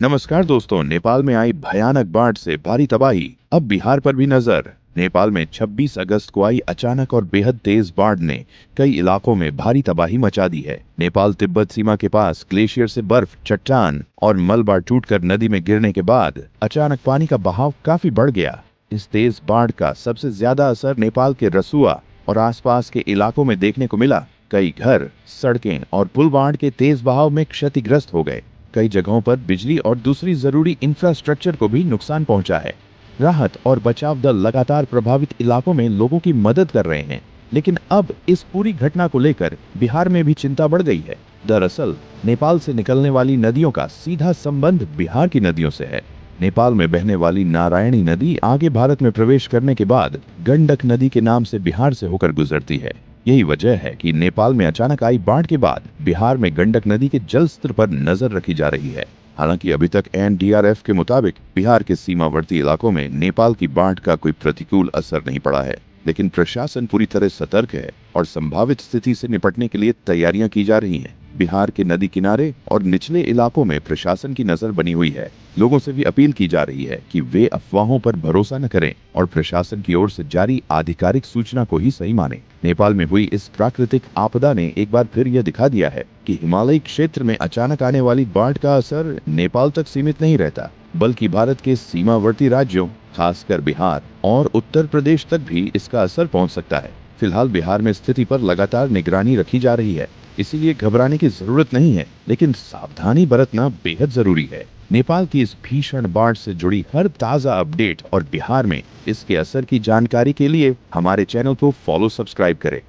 नमस्कार दोस्तों, नेपाल में आई भयानक बाढ़ से भारी तबाही। अब बिहार पर भी नजर। नेपाल में 26 अगस्त को आई अचानक और बेहद तेज बाढ़ ने कई इलाकों में भारी तबाही मचा दी है। नेपाल तिब्बत सीमा के पास ग्लेशियर से बर्फ, चट्टान और मलबा टूटकर नदी में गिरने के बाद अचानक पानी का बहाव काफी बढ़ गया। इस तेज बाढ़ का सबसे ज्यादा असर नेपाल के रसुआ और आसपास के इलाकों में देखने को मिला। कई घर, सड़कें और पुल बाढ़ के तेज बहाव में क्षतिग्रस्त हो गए। कई जगहों पर बिजली और दूसरी जरूरी इंफ्रास्ट्रक्चर को भी नुकसान पहुंचा है। राहत और बचाव दल लगातार प्रभावित इलाकों में लोगों की मदद कर रहे हैं, लेकिन अब इस पूरी घटना को लेकर बिहार में भी चिंता बढ़ गई है। दरअसल नेपाल से निकलने वाली नदियों का सीधा संबंध बिहार की नदियों से है। नेपाल में बहने वाली नारायणी नदी आगे भारत में प्रवेश करने के बाद गंडक नदी के नाम से बिहार से होकर गुजरती है। यही वजह है कि नेपाल में अचानक आई बाढ़ के बाद बिहार में गंडक नदी के जल स्तर पर नजर रखी जा रही है। हालांकि अभी तक एनडीआरएफ के मुताबिक बिहार के सीमावर्ती इलाकों में नेपाल की बाढ़ का कोई प्रतिकूल असर नहीं पड़ा है, लेकिन प्रशासन पूरी तरह सतर्क है और संभावित स्थिति से निपटने के लिए तैयारियां की जा रही हैं। बिहार के नदी किनारे और निचले इलाकों में प्रशासन की नजर बनी हुई है। लोगों से भी अपील की जा रही है कि वे अफवाहों पर भरोसा न करें और प्रशासन की ओर से जारी आधिकारिक सूचना को ही सही मानें। नेपाल में हुई इस प्राकृतिक आपदा ने एक बार फिर यह दिखा दिया है कि हिमालयी क्षेत्र में अचानक आने वाली बाढ़ का असर नेपाल तक सीमित नहीं रहता, बल्कि भारत के सीमावर्ती राज्यों, खासकर बिहार और उत्तर प्रदेश तक भी इसका असर पहुंच सकता है। फिलहाल बिहार में स्थिति पर लगातार निगरानी रखी जा रही है, इसीलिए घबराने की जरूरत नहीं है, लेकिन सावधानी बरतना बेहद जरूरी है। नेपाल की इस भीषण बाढ़ से जुड़ी हर ताजा अपडेट और बिहार में इसके असर की जानकारी के लिए हमारे चैनल को फॉलो सब्सक्राइब करें।